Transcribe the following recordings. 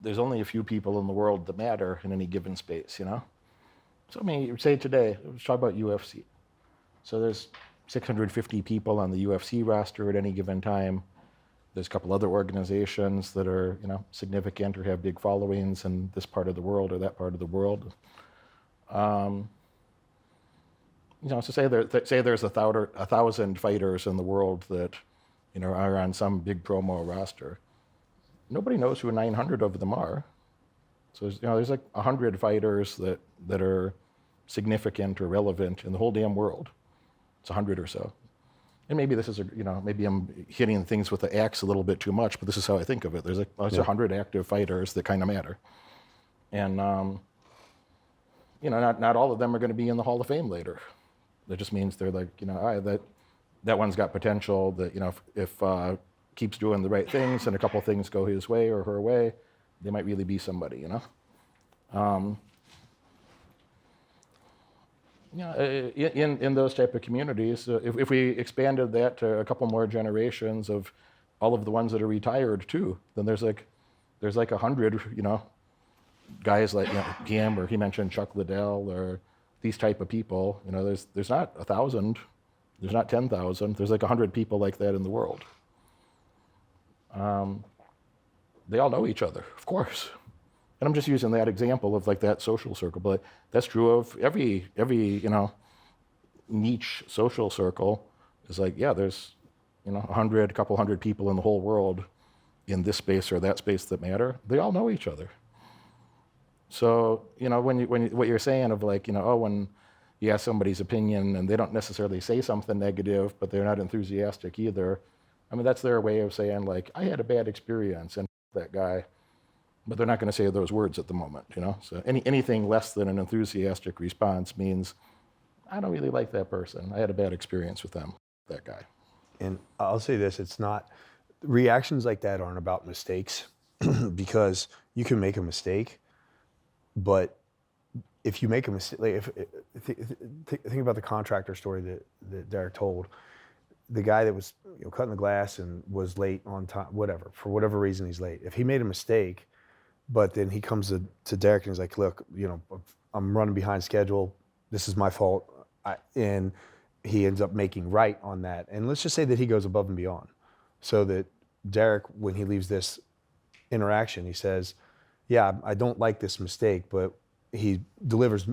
there's only a few people in the world that matter in any given space, you know? So I mean, say today, let's talk about UFC. So there's 650 people on the UFC roster at any given time. There's a couple other organizations that are, significant or have big followings in this part of the world or that part of the world. So say there's 1,000 fighters in the world that, are on some big promo roster. Nobody knows who 900 of them are. So there's like 100 fighters that are significant or relevant in the whole damn world. It's 100 or so. And maybe this is, maybe I'm hitting things with the axe a little bit too much, but this is how I think of it. There's 100 active fighters that kind of matter. And, not all of them are going to be in the Hall of Fame later. That just means they're like, that one's got potential that, if keeps doing the right things and a couple things go his way or her way, they might really be somebody, in those type of communities, if we expanded that to a couple more generations of all of the ones that are retired too, then there's like 100, guys like him, or he mentioned Chuck Liddell, or these type of people. There's not 1,000, there's not 10,000, there's like 100 people like that in the world. They all know each other, of course. And I'm just using that example of like that social circle, but that's true of every niche social circle. Is like, yeah, there's 100, a couple hundred people in the whole world in this space or that space that matter. They all know each other. So what you're saying of like when you ask somebody's opinion and they don't necessarily say something negative, but they're not enthusiastic either. I mean, that's their way of saying like, I had a bad experience and that guy. But they're not going to say those words at the moment, So anything less than an enthusiastic response means, I don't really like that person. I had a bad experience with them, that guy. And I'll say this, it's not, reactions like that aren't about mistakes because you can make a mistake, but if you make a mistake, like think about the contractor story that Derek told. The guy that was cutting the glass and was late on time, whatever, for whatever reason he's late. If he made a mistake, but then he comes to Derek and he's like, look, I'm running behind schedule. This is my fault. And he ends up making right on that. And let's just say that he goes above and beyond. So that Derek, when he leaves this interaction, he says, yeah, I don't like this mistake, but he delivers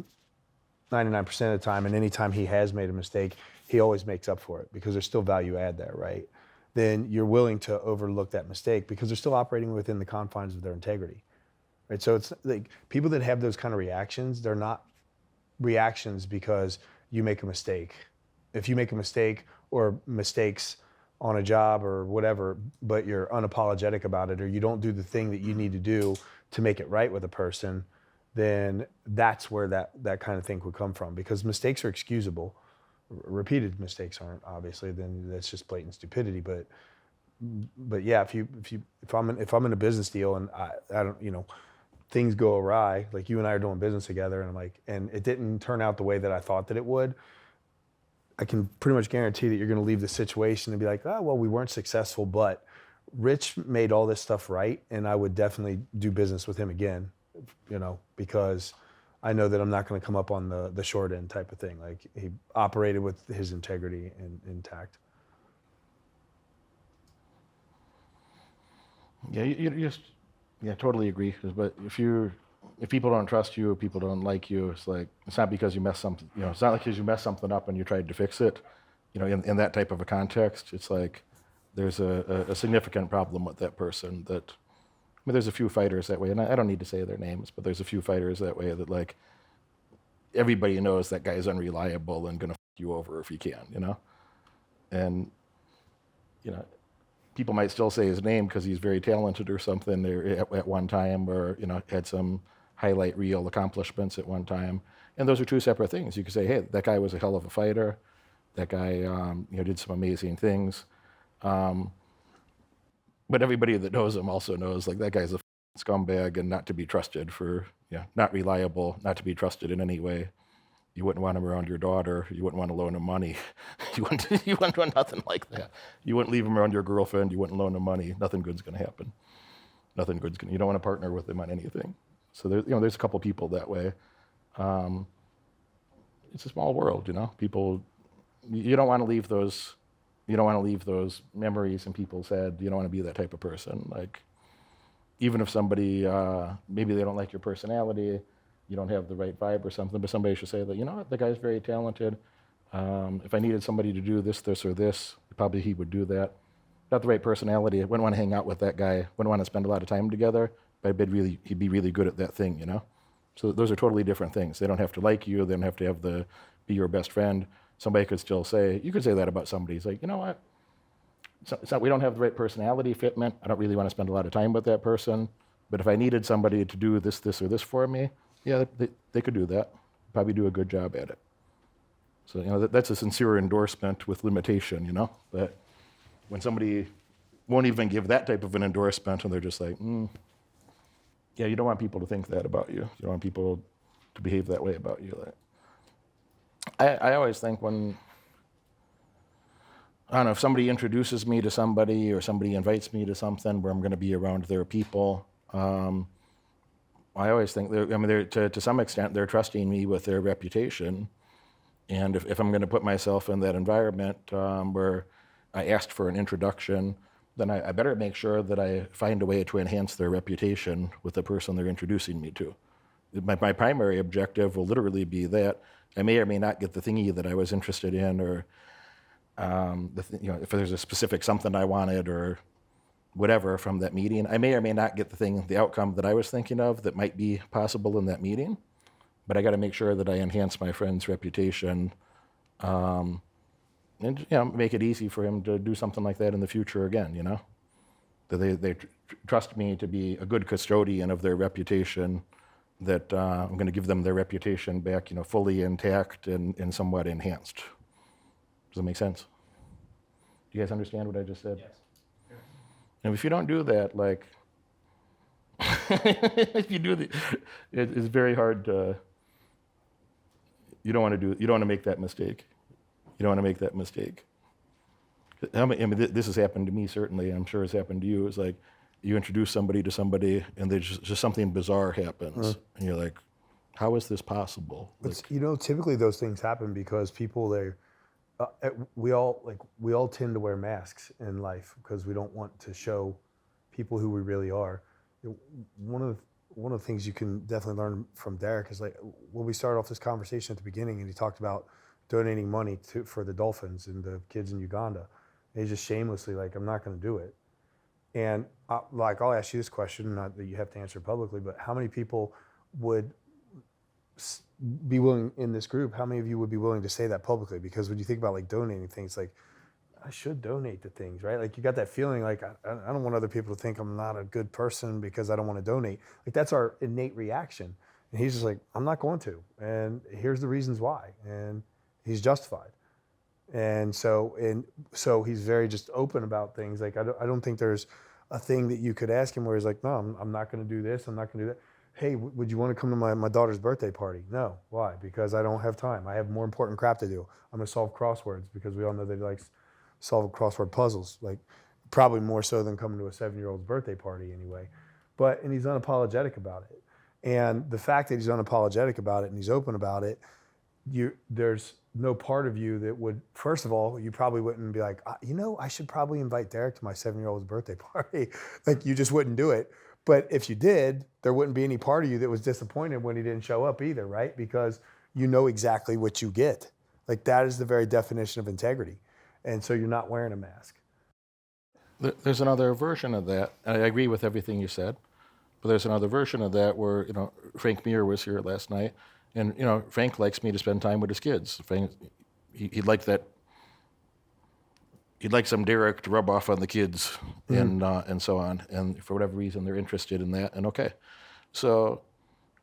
99% of the time. And anytime he has made a mistake, he always makes up for it because there's still value add there, right? Then you're willing to overlook that mistake because they're still operating within the confines of their integrity. Right, so it's like people that have those kind of reactions, they're not reactions because you make a mistake. If you make a mistake or mistakes on a job or whatever, but you're unapologetic about it or you don't do the thing that you need to do to make it right with a person, then that's where that kind of thing would come from because mistakes are excusable. Repeated mistakes aren't, obviously, then that's just blatant stupidity. But yeah, if I'm in a business deal and I don't, things go awry, like you and I are doing business together, and I'm like, and it didn't turn out the way that I thought that it would, I can pretty much guarantee that you're going to leave the situation and be like, oh, well, we weren't successful, but Rich made all this stuff right, and I would definitely do business with him again, because I know that I'm not going to come up on the short end type of thing. Like he operated with his integrity intact. Yeah, you just. Yeah, totally agree. But if people don't trust you, people don't like you, it's not because you messed something. It's not like because you messed something up and you tried to fix it. In that type of a context, it's like there's a significant problem with that person. There's a few fighters that way, and I don't need to say their names, but there's a few fighters that way that like everybody knows that guy is unreliable and gonna f you over if he can. And people might still say his name because he's very talented or something at one time, or had some highlight reel accomplishments at one time. And those are two separate things. You could say, hey, that guy was a hell of a fighter. That guy did some amazing things. But everybody that knows him also knows like that guy's a scumbag and not to be trusted not reliable, not to be trusted in any way. You wouldn't want him around your daughter. You wouldn't want to loan him money. You wouldn't do nothing like that. You wouldn't leave him around your girlfriend. You wouldn't loan him money. Nothing good's going to happen. nothing good's gonna. You don't want to partner with them on anything. So there's a couple people that way. It's a small world, People, you don't want to leave those. You don't want to leave those memories in people's head. You don't want to be that type of person. Like, even if somebody, maybe they don't like your personality, you don't have the right vibe or something, but somebody should say that, what, the guy's very talented. If I needed somebody to do this, or this, probably he would do that. Not the right personality. I wouldn't want to hang out with that guy. Wouldn't want to spend a lot of time together, but he'd be really good at that thing, So those are totally different things. They don't have to like you. They don't have to be your best friend. Somebody could still say, you could say that about somebody. It's like, you know what? We don't have the right personality fitment. I don't really want to spend a lot of time with that person. But if I needed somebody to do this, or this for me, yeah, they could do that. Probably do a good job at it. So, that's a sincere endorsement with limitation, That when somebody won't even give that type of an endorsement and they're just like, yeah, you don't want people to think that about you. You don't want people to behave that way about you. I always think I don't know, if somebody introduces me to somebody or somebody invites me to something where I'm going to be around their people, I always think, to some extent, they're trusting me with their reputation. And if I'm going to put myself in that environment where I asked for an introduction, then I better make sure that I find a way to enhance their reputation with the person they're introducing me to. My primary objective will literally be that I may or may not get the thingy that I was interested in, or if there's a specific something I wanted or whatever from that meeting. I may or may not get the outcome that I was thinking of that might be possible in that meeting, but I got to make sure that I enhance my friend's reputation, and make it easy for him to do something like that in the future again. That they trust me to be a good custodian of their reputation. That I'm going to give them their reputation back, fully intact and somewhat enhanced. Does that make sense? Do you guys understand what I just said? Yes. And if you don't do that, if you do it's very hard to. You don't want to make that mistake. You don't want to make that mistake. This has happened to me certainly. I'm sure it's happened to you. It's like you introduce somebody to somebody, and there's just something bizarre happens, and you're like, "How is this possible?" Typically those things happen because people we all tend to wear masks in life because we don't want to show people who we really are. One of the things you can definitely learn from Derek is when we started off this conversation at the beginning, and he talked about donating money for the dolphins and the kids in Uganda. And he's just shamelessly I'm not going to do it. And I'll ask you this question, not that you have to answer publicly, but how many people would be willing in this group? How many of you would be willing to say that publicly? Because when you think about donating things, I should donate to things, right? You got that feeling I don't want other people to think I'm not a good person because I don't want to donate. That's our innate reaction. And he's just I'm not going to. And here's the reasons why. And he's justified. And so he's very just open about things. I don't think there's a thing that you could ask him where he's no, I'm not going to do this. I'm not going to do that. Hey, would you want to come to my daughter's birthday party? No. Why? Because I don't have time. I have more important crap to do. I'm going to solve crosswords because we all know that he likes solving crossword puzzles, probably more so than coming to a 7-year-old's birthday party anyway. And he's unapologetic about it. And the fact that he's unapologetic about it and he's open about it, there's no part of you that would, first of all, you probably wouldn't be I should probably invite Derek to my 7-year-old's birthday party. You just wouldn't do it. But if you did, there wouldn't be any part of you that was disappointed when he didn't show up either, right? Because you know exactly what you get. That is the very definition of integrity. And so you're not wearing a mask. There's another version of that. And I agree with everything you said. But there's another version of that where, Frank Muir was here last night. And, Frank likes me to spend time with his kids. Frank, he'd like that. He'd like some Derek to rub off on the kids and so on. And for whatever reason, they're interested in that. And okay. So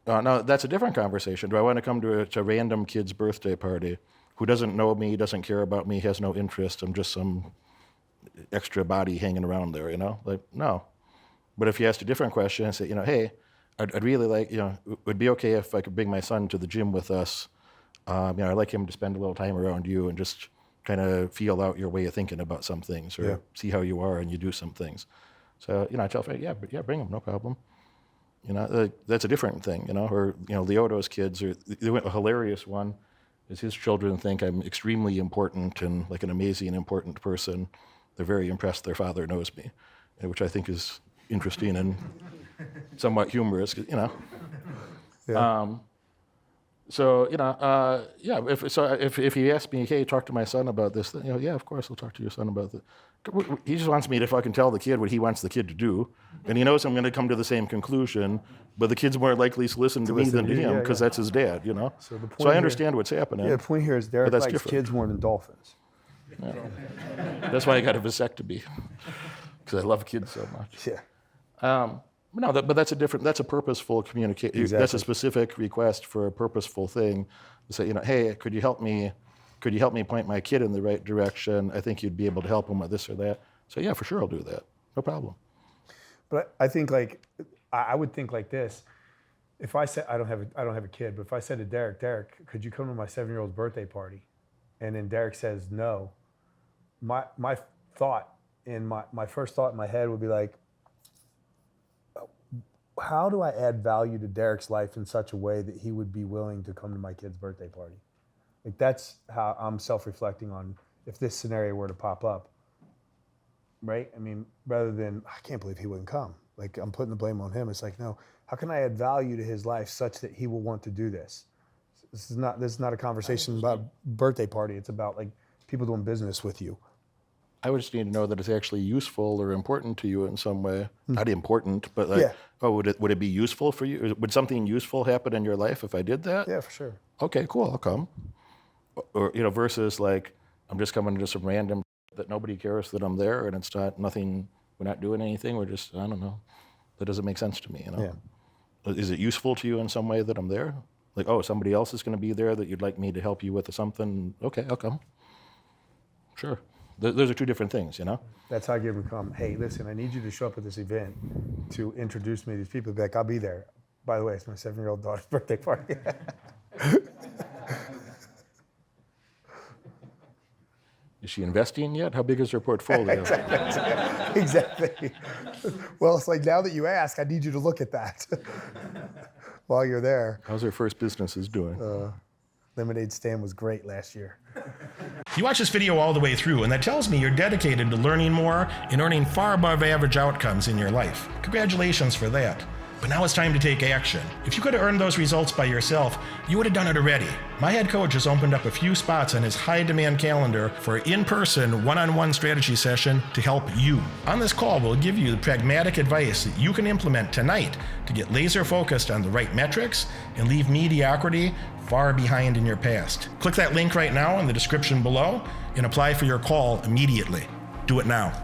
now that's a different conversation. Do I want to come to a random kid's birthday party who doesn't know me, doesn't care about me, has no interest? I'm just some extra body hanging around there, No. But if you asked a different question and say, hey, I'd really like, it would be okay if I could bring my son to the gym with us. I'd like him to spend a little time around you and just kind of feel out your way of thinking about some things or see how you are and you do some things. So, I tell them, yeah, bring them, no problem. That's a different thing, or, Leoto's kids, a hilarious one is his children think I'm extremely important and like an amazing and important person. They're very impressed their father knows me, which I think is interesting and somewhat humorous, Yeah. So, if he asks me, hey, talk to my son about this, then, yeah, of course I'll talk to your son about this. He just wants me to fucking tell the kid what he wants the kid to do. And he knows I'm going to come to the same conclusion, but the kid's more likely to listen to me than to him because that's his dad, So, the point So I understand what's happening. Yeah, the point here is Derek likes different. kids more than dolphins. Yeah. That's why I got a vasectomy, because I love kids so much. Yeah. No, that's a purposeful communication. Exactly. That's a specific request for a purposeful thing. To say, hey, could you help me point my kid in the right direction? I think you'd be able to help him with this or that. So yeah, for sure I'll do that. No problem. But I think I would think like this. If I said I don't have a kid, but if I said to Derek, could you come to my 7-year-old's birthday party? And then Derek says no. My thought in my first thought in my head would be like, how do I add value to Derek's life in such a way that he would be willing to come to my kid's birthday party? Like, that's how I'm self-reflecting on if this scenario were to pop up, right? I mean, rather than, I can't believe he wouldn't come. Like, I'm putting the blame on him. It's like, no, how can I add value to his life such that he will want to do this? This is not a conversation about birthday party. It's about like people doing business with you. I would just need to know that it's actually useful or important to you in some way. Not important, but like, would it be useful for you? Would something useful happen in your life if I did that? Yeah, for sure. Okay, cool, I'll come. Or, versus like, I'm just coming to some random that nobody cares that I'm there and it's nothing, we're not doing anything, we're just, I don't know. That doesn't make sense to me, Yeah. Is it useful to you in some way that I'm there? Like, somebody else is going to be there that you'd like me to help you with or something? Okay, I'll come. Sure. Those are two different things, That's how I give them come. Hey, listen, I need you to show up at this event to introduce me to these people. Be like, I'll be there. By the way, it's my 7-year-old daughter's birthday party. Is she investing yet? How big is her portfolio? Exactly. Well, it's like, now that you ask, I need you to look at that while you're there. How's her first businesses doing? Lemonade stand was great last year. You watch this video all the way through, and that tells me you're dedicated to learning more and earning far above average outcomes in your life. Congratulations for that. But now it's time to take action. If you could have earned those results by yourself, you would have done it already. My head coach has opened up a few spots on his high-demand calendar for an in-person, one-on-one strategy session to help you. On this call, we'll give you the pragmatic advice that you can implement tonight to get laser-focused on the right metrics and leave mediocrity far behind in your past. Click that link right now in the description below and apply for your call immediately. Do it now.